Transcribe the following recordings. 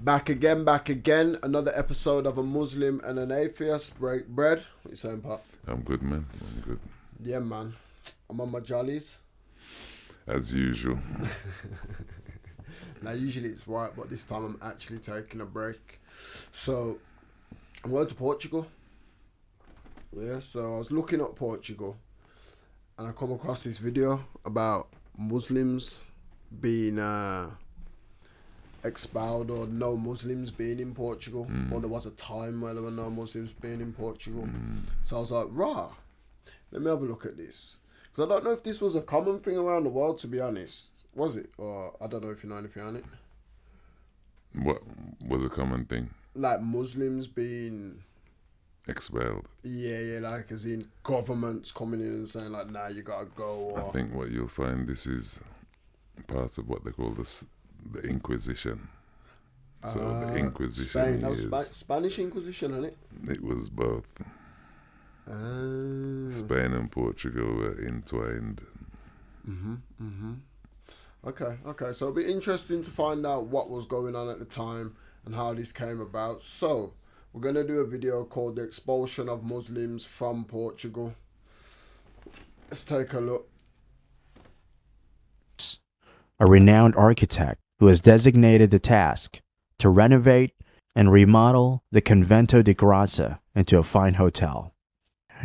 Back again. Another episode of A Muslim and an Atheist. Break bread. What you saying, Pop? I'm good, man. I'm good. Yeah, man. I'm on my jollies. As usual. Now, usually it's right, but this time I'm actually taking a break. So, I'm going to Portugal. Yeah, so I was looking at Portugal and I come across this video about Muslims being expelled, or no Muslims being in Portugal. Or there was a time where there were no Muslims being in Portugal. So I was like, rah, let me have a look at this. Because I don't know if this was a common thing around the world, to be honest. Was it? Or I don't know if you know anything on it. What was a common thing? Like Muslims being expelled. Yeah, like as in governments coming in and saying like, nah, you gotta go. Or... I think what you'll find, this is part of what they call the Inquisition. So the Inquisition Spain. That was Spanish Inquisition, isn't it? It was both. Spain and Portugal were entwined. Okay. So it'll be interesting to find out what was going on at the time and how this came about. So we're going to do a video called The Expulsion of Muslims from Portugal. Let's take a look. A renowned architect who has designated the task to renovate and remodel the Convento de Graça into a fine hotel.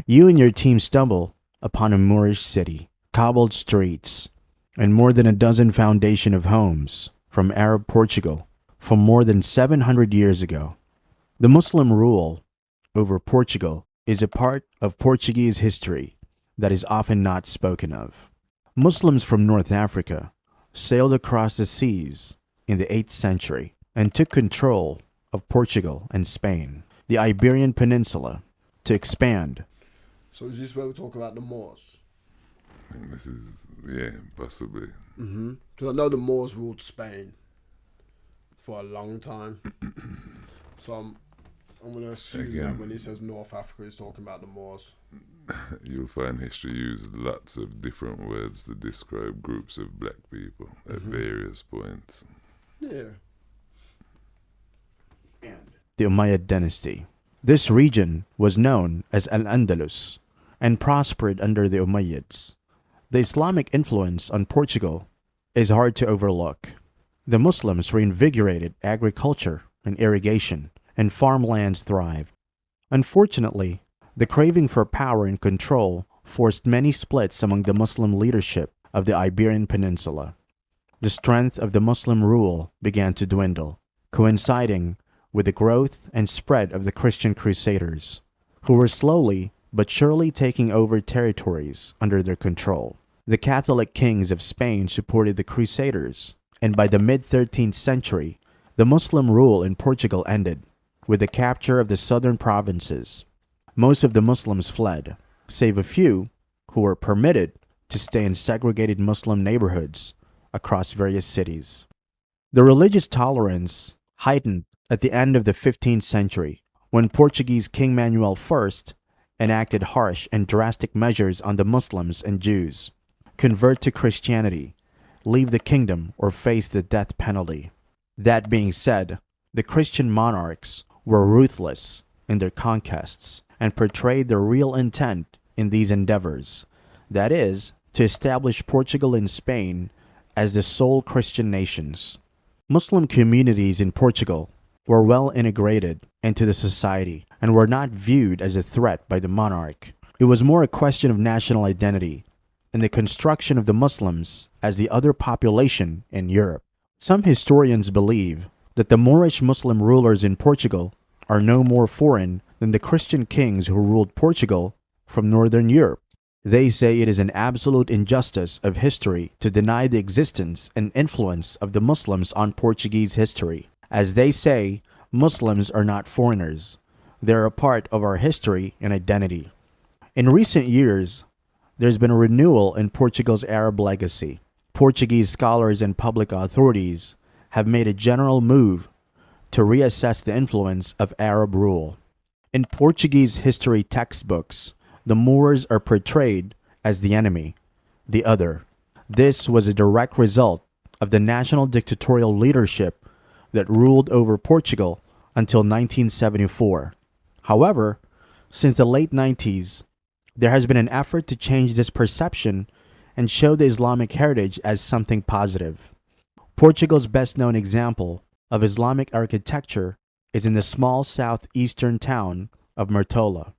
You and your team stumble upon a Moorish city, cobbled streets, and more than a dozen foundation of homes from Arab Portugal from more than 700 years ago. The Muslim rule over Portugal is a part of Portuguese history that is often not spoken of. Muslims from North Africa sailed across the seas in the 8th century and took control of Portugal and Spain, the Iberian Peninsula, to expand. So is this where we talk about the Moors? I think this is, yeah, possibly. Because I know the Moors ruled Spain for a long time. So I'm going to assume that when he says North Africa, he's talking about the Moors. You'll find history use lots of different words to describe groups of black people at various points. Yeah. The Umayyad dynasty. This region was known as Al-Andalus and prospered under the Umayyads. The Islamic influence on Portugal is hard to overlook. The Muslims reinvigorated agriculture and irrigation, and farmlands thrived. Unfortunately, the craving for power and control forced many splits among the Muslim leadership of the Iberian Peninsula. The strength of the Muslim rule began to dwindle, coinciding with the growth and spread of the Christian Crusaders, who were slowly but surely taking over territories under their control. The Catholic kings of Spain supported the Crusaders, and by the mid-13th century, the Muslim rule in Portugal ended with the capture of the southern provinces. Most of the Muslims fled, save a few who were permitted to stay in segregated Muslim neighborhoods across various cities. The religious tolerance heightened at the end of the 15th century, when Portuguese King Manuel I enacted harsh and drastic measures on the Muslims and Jews. Convert to Christianity, leave the kingdom, or face the death penalty. That being said, the Christian monarchs were ruthless in their conquests and portrayed their real intent in these endeavors, that is, to establish Portugal and Spain as the sole Christian nations. Muslim communities in Portugal were well integrated into the society and were not viewed as a threat by the monarch. It was more a question of national identity and the construction of the Muslims as the other population in Europe. Some historians believe that the Moorish Muslim rulers in Portugal are no more foreign than the Christian kings who ruled Portugal from Northern Europe. They say it is an absolute injustice of history to deny the existence and influence of the Muslims on Portuguese history. As they say, Muslims are not foreigners. They are a part of our history and identity. In recent years, there's been a renewal in Portugal's Arab legacy. Portuguese scholars and public authorities have made a general move to reassess the influence of Arab rule. In Portuguese history textbooks, the Moors are portrayed as the enemy, the other. This was a direct result of the national dictatorial leadership that ruled over Portugal until 1974. However, since the late 90s, there has been an effort to change this perception and show the Islamic heritage as something positive. Portugal's best-known example of Islamic architecture is in the small southeastern town of Murtola,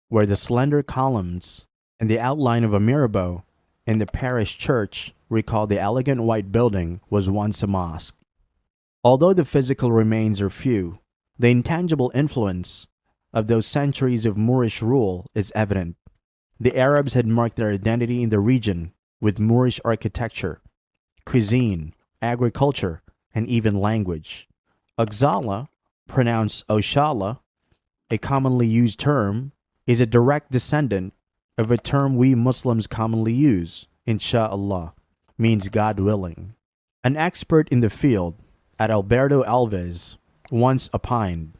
where the slender columns and the outline of a mirabeau in the parish church recall the elegant white building was once a mosque. Although the physical remains are few, the intangible influence of those centuries of Moorish rule is evident. The Arabs had marked their identity in the region with Moorish architecture, cuisine, agriculture, and even language. Oxala, pronounced Oshala, a commonly used term, is a direct descendant of a term we Muslims commonly use, Insha'Allah, means God willing. An expert in the field, Adalberto Alves, once opined,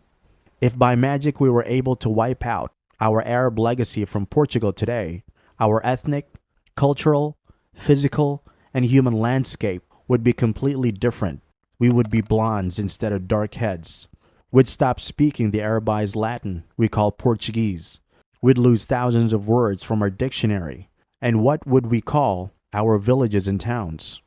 if by magic we were able to wipe out our Arab legacy from Portugal today, our ethnic, cultural, physical, and human landscape would be completely different. We would be blondes instead of dark heads. We'd stop speaking the Arabized Latin we call Portuguese. We'd lose thousands of words from our dictionary. And what would we call our villages and towns?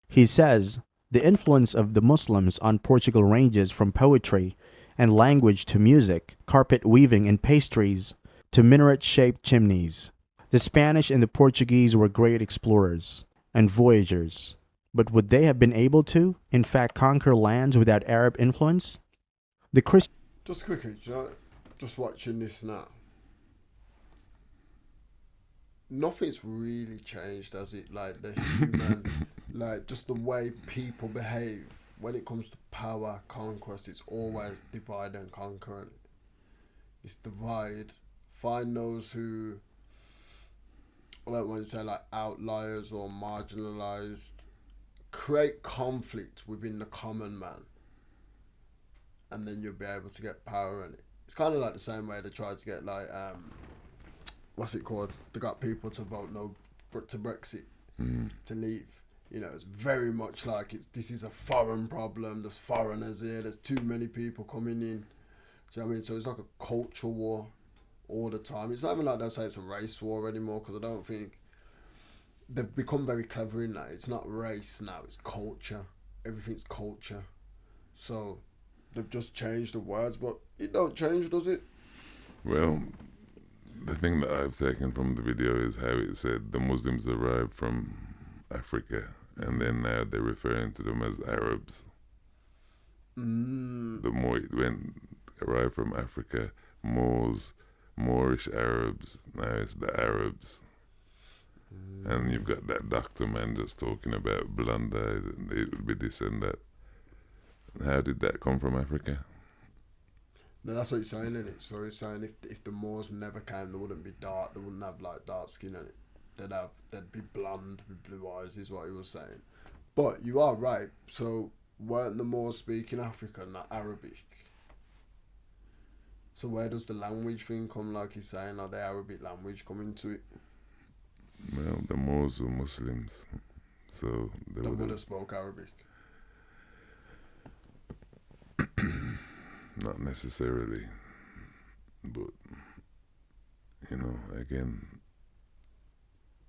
He says, the influence of the Muslims on Portugal ranges from poetry and language to music, carpet weaving and pastries, to minaret-shaped chimneys. The Spanish and the Portuguese were great explorers and voyagers. But would they have been able to, in fact, conquer lands without Arab influence? The Christian... Just quickly, just watching this now. Nothing's really changed, has it? Like the human, like just the way people behave. When it comes to power, conquest, it's always divide and conquer. It's divide. Find those who, I don't want to say like outliers or marginalized. Create conflict within the common man. And then you'll be able to get power in it. It's kind of like the same way they tried to get like, what's it called? They got people to vote no to Brexit, to leave. You know, it's very much like this is a foreign problem. There's foreigners here. There's too many people coming in. Do you know what I mean? So it's like a culture war all the time. It's not even like they say it's a race war anymore, because I don't think they've become very clever in that. It's not race now. It's culture. Everything's culture. So they've just changed the words, but it don't change, does it? Well, the thing that I've taken from the video is how it said the Muslims arrived from Africa, and then now they're referring to them as Arabs. The more it arrived from Africa, Moorish Arabs, now it's the Arabs. And you've got that doctor man just talking about blonde eyes, and it would be this and that. How did that come from Africa? No, that's what he's saying, isn't it? So he's saying if the Moors never came, they wouldn't be dark. They wouldn't have like dark skin in it. They'd be blonde with blue eyes, is what he was saying. But you are right. So weren't the Moors speaking African, not Arabic? So where does the language thing come? Like he's saying, like the Arabic language come into it? Well, the Moors were Muslims, so they would have spoke Arabic. Not necessarily, but you know, again,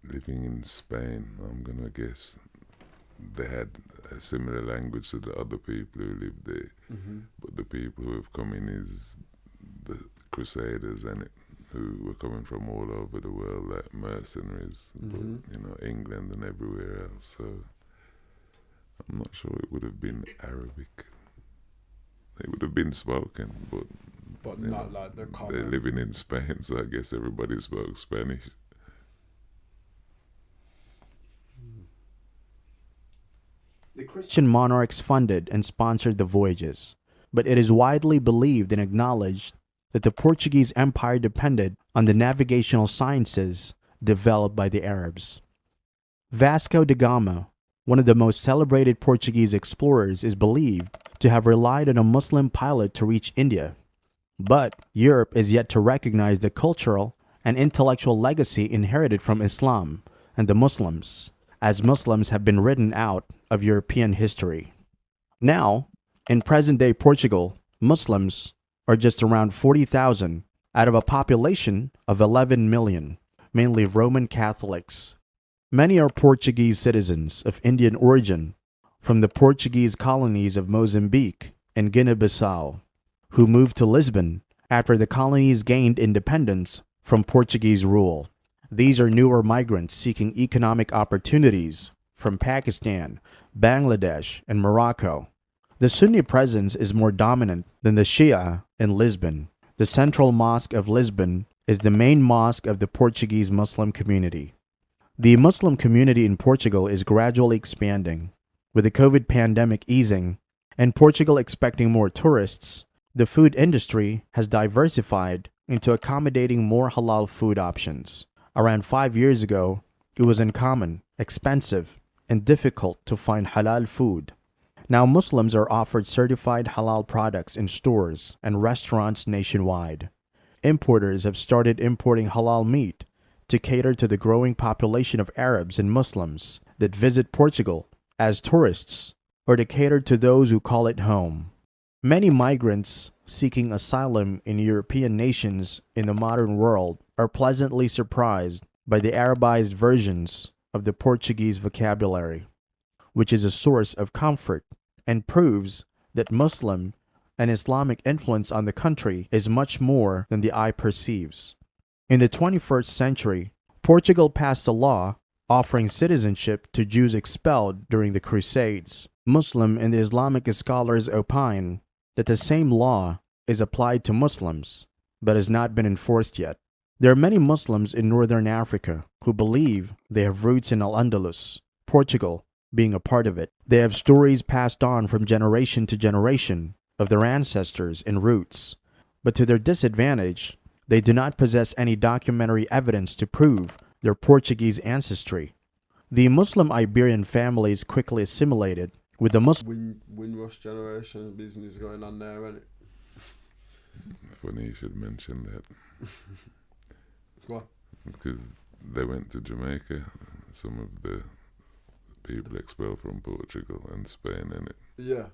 living in Spain, I'm gonna guess they had a similar language to the other people who lived there. But the people who have come in is the Crusaders and it, who were coming from all over the world, like mercenaries, but you know, England and everywhere else. So I'm not sure it would have been Arabic. It would have been spoken, but not like the common. They're living in Spain, so I guess everybody spoke Spanish. The Christian monarchs funded and sponsored the voyages, but it is widely believed and acknowledged that the Portuguese Empire depended on the navigational sciences developed by the Arabs. Vasco da Gama, one of the most celebrated Portuguese explorers, is believed to have relied on a Muslim pilot to reach India. But Europe is yet to recognize the cultural and intellectual legacy inherited from Islam and the Muslims, as Muslims have been written out of European history. Now, in present-day Portugal, Muslims are just around 40,000 out of a population of 11 million, mainly Roman Catholics. Many are Portuguese citizens of Indian origin from the Portuguese colonies of Mozambique and Guinea-Bissau, who moved to Lisbon after the colonies gained independence from Portuguese rule. These are newer migrants seeking economic opportunities from Pakistan, Bangladesh, and Morocco. The Sunni presence is more dominant than the Shia in Lisbon. The Central Mosque of Lisbon is the main mosque of the Portuguese Muslim community. The Muslim community in Portugal is gradually expanding. With the COVID pandemic easing and Portugal expecting more tourists, the food industry has diversified into accommodating more halal food options. Around 5 years ago, it was uncommon, expensive, and difficult to find halal food. Now Muslims are offered certified halal products in stores and restaurants nationwide. Importers have started importing halal meat to cater to the growing population of Arabs and Muslims that visit Portugal as tourists or to cater to those who call it home. Many migrants seeking asylum in European nations in the modern world are pleasantly surprised by the Arabized versions of the Portuguese vocabulary, which is a source of comfort and proves that Muslim and Islamic influence on the country is much more than the eye perceives. In the 21st century, Portugal passed a law offering citizenship to Jews expelled during the Crusades. Muslim and Islamic scholars opine that the same law is applied to Muslims, but has not been enforced yet. There are many Muslims in northern Africa who believe they have roots in Al-Andalus, Portugal being a part of it. They have stories passed on from generation to generation of their ancestors and roots, but to their disadvantage, they do not possess any documentary evidence to prove their Portuguese ancestry. The Muslim Iberian families quickly assimilated with the Muslim Windrush generation business going on there, isn't it? Funny you should mention that. What? Because they went to Jamaica, some of the people expelled from Portugal and Spain, innit? Yeah.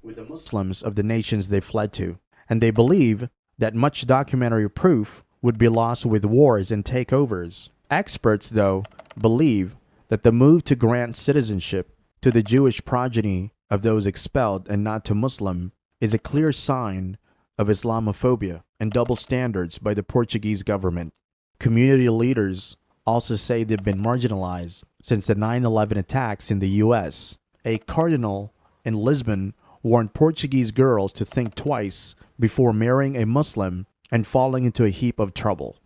with the Muslims of the nations they fled to, and they believe that much documentary proof would be lost with wars and takeovers. Experts, though, believe that the move to grant citizenship to the Jewish progeny of those expelled and not to Muslim is a clear sign of Islamophobia and double standards by the Portuguese government. Community leaders also say they've been marginalized since the 9/11 attacks in the U.S. A cardinal in Lisbon warned Portuguese girls to think twice before marrying a Muslim and falling into a heap of trouble.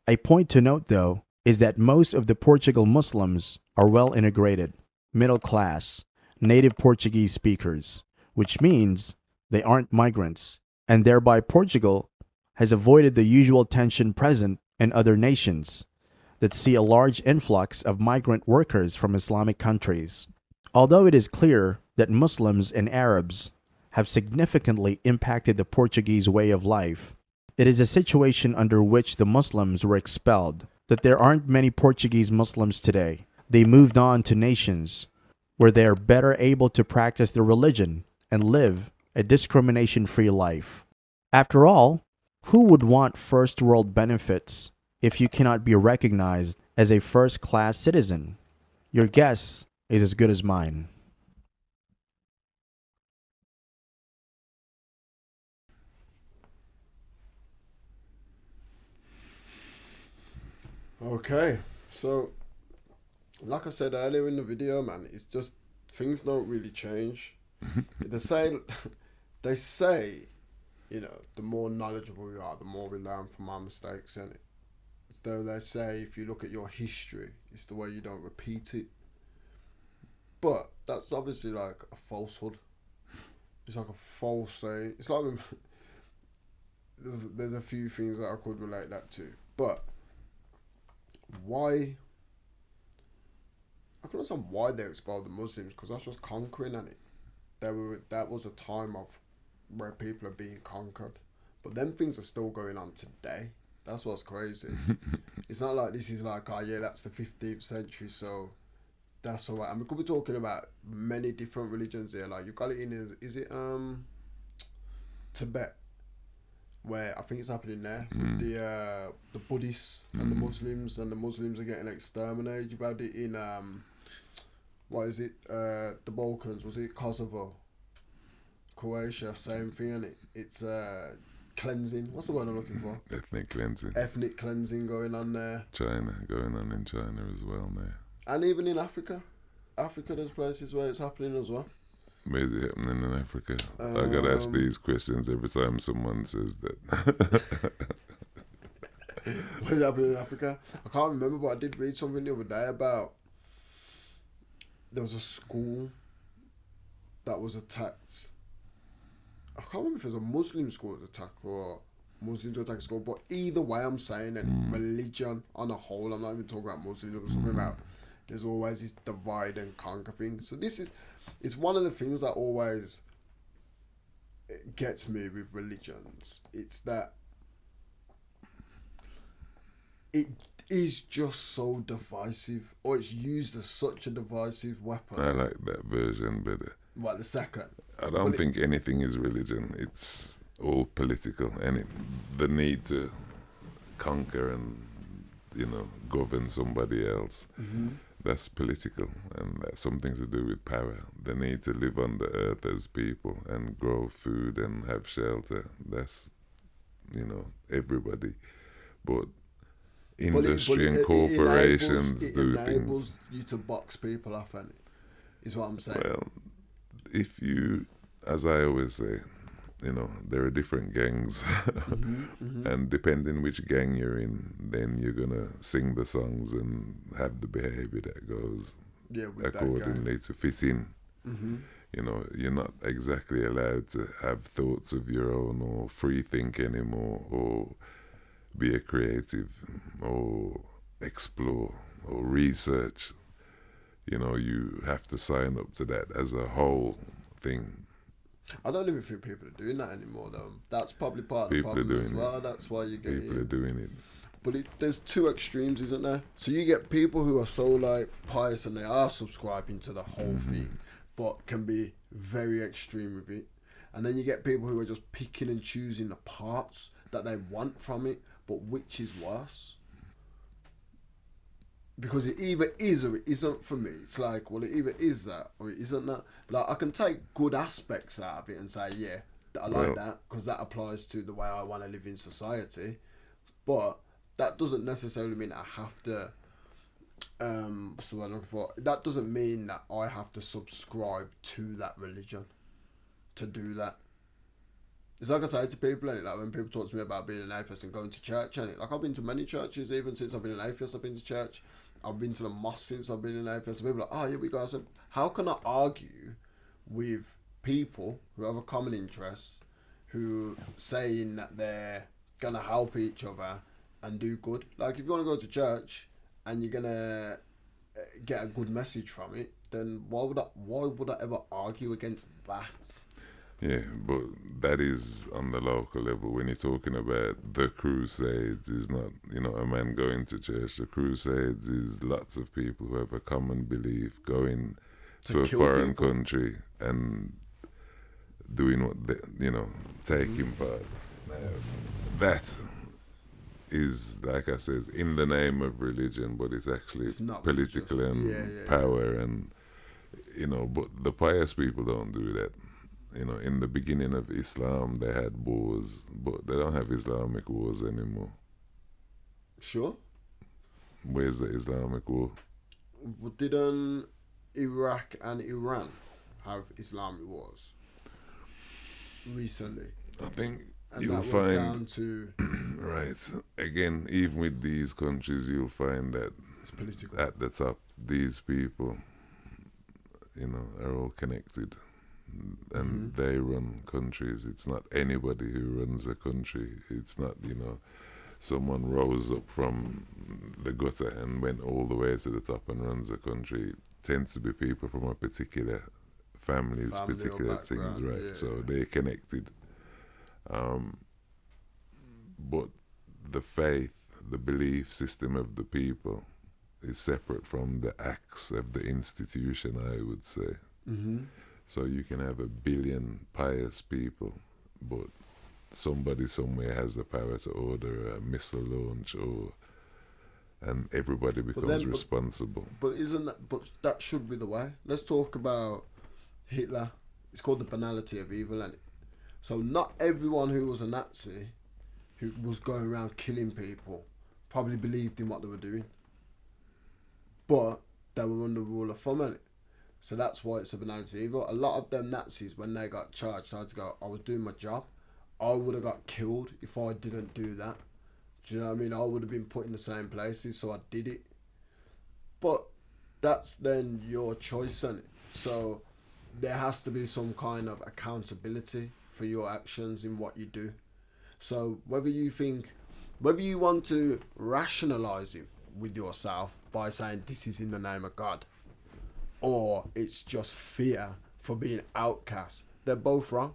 A point to note, though, is that most of the Portugal Muslims are well integrated, middle class, native Portuguese speakers, which means they aren't migrants, and thereby Portugal has avoided the usual tension present in other nations that see a large influx of migrant workers from Islamic countries. Although it is clear that Muslims and Arabs have significantly impacted the Portuguese way of life, it is a situation under which the Muslims were expelled, that there aren't many Portuguese Muslims today. They moved on to nations where they are better able to practice their religion and live a discrimination-free life. After all, who would want first world benefits if you cannot be recognized as a first-class citizen? Your guess is as good as mine. Okay, so like I said earlier in the video, man, it's just things don't really change. they say, you know, the more knowledgeable we are, the more we learn from our mistakes, innit? Though they say if you look at your history, it's the way you don't repeat it. But that's obviously like a falsehood. It's like a false saying. It's like there's a few things that I could relate that to, but why? I can understand why they expelled the Muslims, because that's just conquering, and that was a time of where people are being conquered, but then things are still going on today. That's what's crazy. It's not like this is like, oh yeah, that's the 15th century, so That's all right. And we could be talking about many different religions here. Like, you've got it in, is it Tibet? Where I think it's happening there with the Buddhists and the Muslims are getting exterminated. You've had it in what is it? The Balkans, was it Kosovo? Croatia, same thing, innit? It's cleansing. What's the word I'm looking for? Ethnic cleansing. Ethnic cleansing going on there. China, going on in China as well now. And even in Africa. Africa, there's places where it's happening as well. Where's it happening in Africa? I got asked these questions every time someone says that. What is happening in Africa? I can't remember, but I did read something the other day about there was a school that was attacked. I can't remember if it was a Muslim school that was attacked or Muslims who attacked a school, but either way, I'm saying that religion on a whole, I'm not even talking about Muslims, I'm talking about there's always this divide and conquer thing. So it's one of the things that always gets me with religions. It's that it is just so divisive, or it's used as such a divisive weapon. I like that version better. What, the second? I don't think anything is religion. It's all political, and the need to conquer and govern somebody else. That's political, and that's something to do with power. The need to live on the earth as people and grow food and have shelter. That's everybody, but industry and corporations do things. It enables you to box people off, and is what I'm saying. Well, if you, as I always say, there are different gangs, and depending which gang you're in, then you're gonna sing the songs and have the behavior that goes accordingly to fit in. You're not exactly allowed to have thoughts of your own or free think anymore, or be a creative, or explore, or research. You have to sign up to that as a whole thing. I don't even think people are doing that anymore, though. That's probably part of the problem as well. That's why you get people are doing it. But there's two extremes, isn't there? So you get people who are so pious and they are subscribing to the whole thing, but can be very extreme with it. And then you get people who are just picking and choosing the parts that they want from it, but which is worse? Because it either is or it isn't for me. It's like, well, it either is that or it isn't that. Like, I can take good aspects out of it and say, yeah, I like that because that applies to the way I want to live in society. But that doesn't necessarily mean I have to, what's the word I'm looking for? That doesn't mean that I have to subscribe to that religion to do that. It's like I say to people, and like when people talk to me about being an atheist and going to church, and like I've been to many churches, even since I've been an atheist, I've been to church. I've been to the mosque since I've been an atheist. And people are like, oh, here we go. I said, how can I argue with people who have a common interest, who saying that they're gonna help each other and do good? Like, if you want to go to church and you're gonna get a good message from it, then why would I ever argue against that? Yeah, but that is on the local level. When you're talking about the crusades, is not, a man going to church. The crusades is lots of people who have a common belief going to a foreign country and doing what they, taking part. That is, like I said, in the name of religion, but it's actually political and power and, but the pious people don't do that. In the beginning of Islam, they had wars, but they don't have Islamic wars anymore. Sure. Where's the Islamic war? Didn't Iraq and Iran have Islamic wars recently? I think and you'll that was find down to right again. Even with these countries, you'll find that it's political. At the top, these people, are all connected. And they run countries. It's not anybody who runs a country. It's not, someone rose up from the gutter and went all the way to the top and runs a country. It tends to be people from a particular family particular things, right? Yeah. So they're connected. But the faith, the belief system of the people is separate from the acts of the institution, I would say. Mm-hmm. So you can have 1 billion pious people, but somebody somewhere has the power to order a missile launch, and everybody becomes responsible. But that should be the way. Let's talk about Hitler. It's called the banality of evil, isn't it? So not everyone who was a Nazi, who was going around killing people, probably believed in what they were doing. But they were under rule of thumb, innit? So that's why it's a banality of evil. A lot of them Nazis, when they got charged, I had to go, I was doing my job. I would have got killed if I didn't do that. Do you know what I mean? I would have been put in the same places, so I did it. But that's then your choice, innit? So there has to be some kind of accountability for your actions in what you do. So whether you want to rationalize it with yourself by saying this is in the name of God, or it's just fear for being outcast, they're both wrong.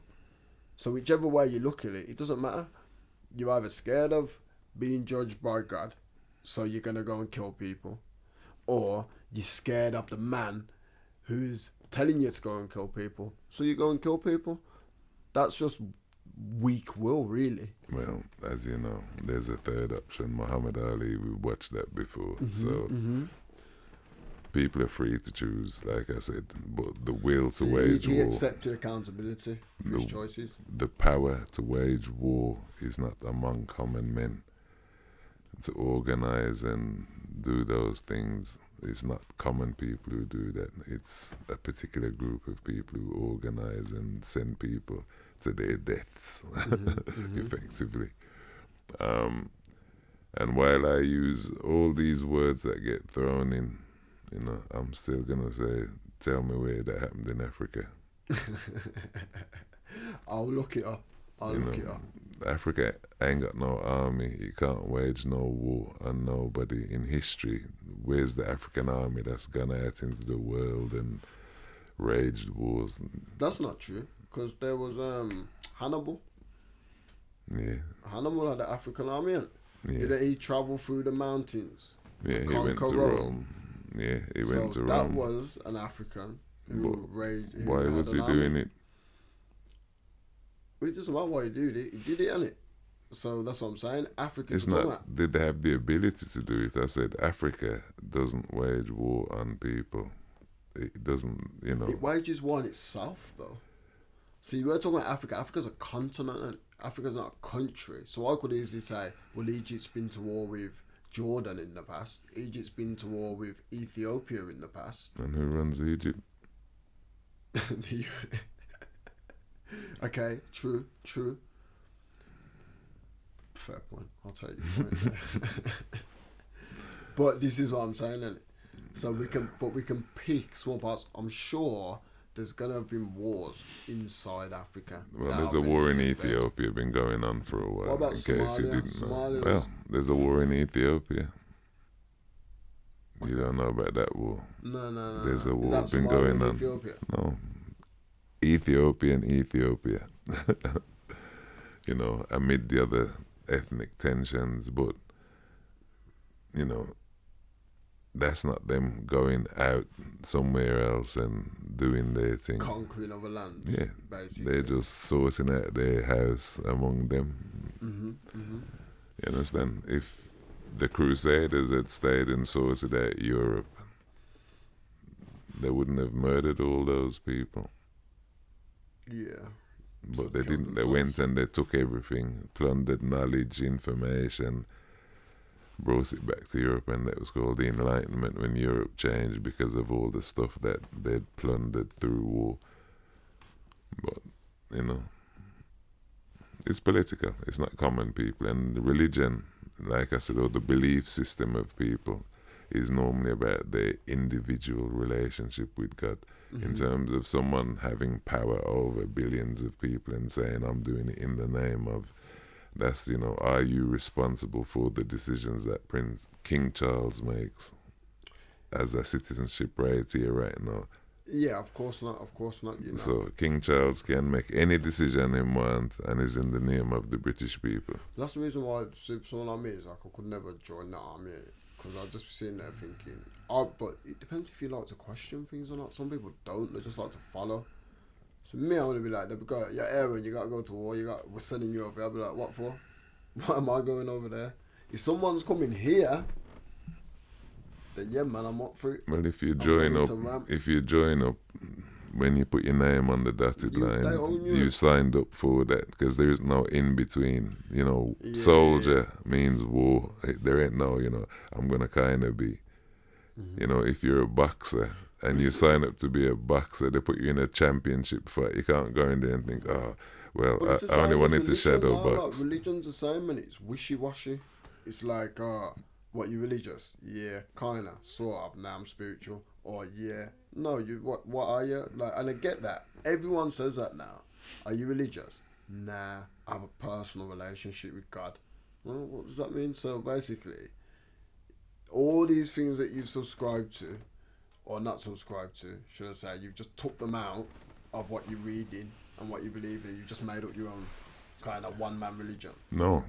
So whichever way you look at it, it doesn't matter. You're either scared of being judged by God, so you're going to go and kill people, or you're scared of the man who's telling you to go and kill people, so you go and kill people. That's just weak will, really. Well, as you know, there's a third option. Muhammad Ali, we watched that before. People are free to choose, like I said, but the will to wage war... He accepted accountability for his choices. The power to wage war is not among common men. To organise and do those things, it's not common people who do that. It's a particular group of people who organise and send people to their deaths, effectively. And while I use all these words that get thrown in, I'm still going to say, tell me where that happened in Africa. I'll look it up. Africa ain't got no army. It can't wage no war on nobody in history. Where's the African army that's gone out into the world and waged wars? That's not true, because there was Hannibal. Yeah. Hannibal had the African army, and he travelled through the mountains. Yeah, he went to Rome. Yeah, he went to Rome. That was an African who raised. Why was he doing it? It doesn't matter why he did it. He did it, innit? So that's what I'm saying. Africa. It's not. Did they have the ability to do it? I said Africa doesn't wage war on people. It doesn't. It wages war on itself, though. See, we're talking about Africa. Africa's a continent, and Africa's not a country. So I could easily say, well, Egypt's been to war with Jordan in the past. Egypt's been to war with Ethiopia in the past. And who runs Egypt? Okay, true. Fair point. I'll take your point. But this is what I'm saying, innit? So we can pick small parts. I'm sure there's gonna have been wars inside Africa. Well, there's a war in Ethiopia been going on for a while. What about in case Somalia? You didn't know. Well, there's a war in Ethiopia. You don't know about that war? No. There's a war been going on. Ethiopia? No. Ethiopia. Amid the other ethnic tensions, but that's not them going out somewhere else and doing their thing. Conquering other land. Yeah, basically. They're just sorting out their house among them. You understand? If the Crusaders had stayed and sorted out Europe, they wouldn't have murdered all those people. Yeah. But they didn't. They went and they took everything, plundered knowledge, information, brought it back to Europe, and that was called the Enlightenment, when Europe changed because of all the stuff that they'd plundered through war. But, it's political. It's not common people. And the religion, like I said, or the belief system of people is normally about their individual relationship with God. In terms of someone having power over billions of people and saying, I'm doing it in the name of, that's, are you responsible for the decisions that King Charles makes as a citizenship right here right now? Yeah, of course not. So King Charles can make any decision he wants and is in the name of the British people. That's the reason why someone like me is like, I could never join the army, because I'll just be sitting there thinking, oh, but it depends if you like to question things or not. Some people don't; they just like to follow. So me, I want to be like, they'll be going, yeah, Aaron, you gotta go to war. We're sending you over. I'll be like, what for? Why am I going over there? If someone's coming here, then yeah, man, I'm up for it. Well, if you join up, when you put your name on the dotted line, you signed up for that, because there is no in between. You know, soldier means war. There ain't no, I'm gonna kind of be. You know, if you're a boxer and you sign up to be a boxer, they put you in a championship fight. You can't go in there and think, oh, well, I only wanted to shadow box. Like, religion's the same, and it's wishy-washy. It's like, what, you religious? Yeah, kinda, sort of. Now I'm spiritual. Or yeah, no, you what are you? Like, and I get that. Everyone says that now. Are you religious? Nah, I have a personal relationship with God. Well, what does that mean? So basically, all these things that you've subscribed to, or not subscribed to, should I say, you've just took them out of what you're reading and what you believe in. You've just made up your own kind of one-man religion. No,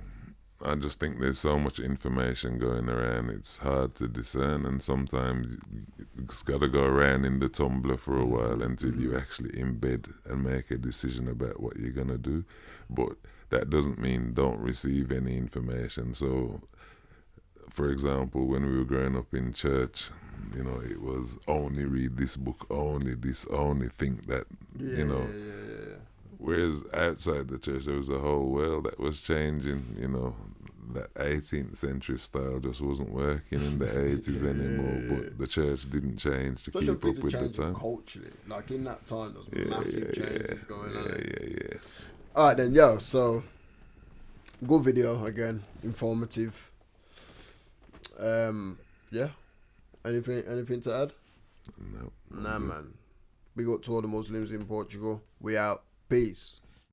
I just think there's so much information going around, it's hard to discern, and sometimes it's got to go around in the tumbler for a while until you actually embed and make a decision about what you're going to do. But that doesn't mean don't receive any information. So, for example, when we were growing up in church, it was only read this book, only this, only think that, Whereas outside the church, there was a whole world that was changing, that 18th century style just wasn't working in the 80s anymore, but the church didn't change to keep up with the time. Culturally, like in that time, there was massive changes going on. Yeah. Alright then, so, good video again, informative. Anything to add? No. Nah, man. Big up to all the Muslims in Portugal. We out. Peace.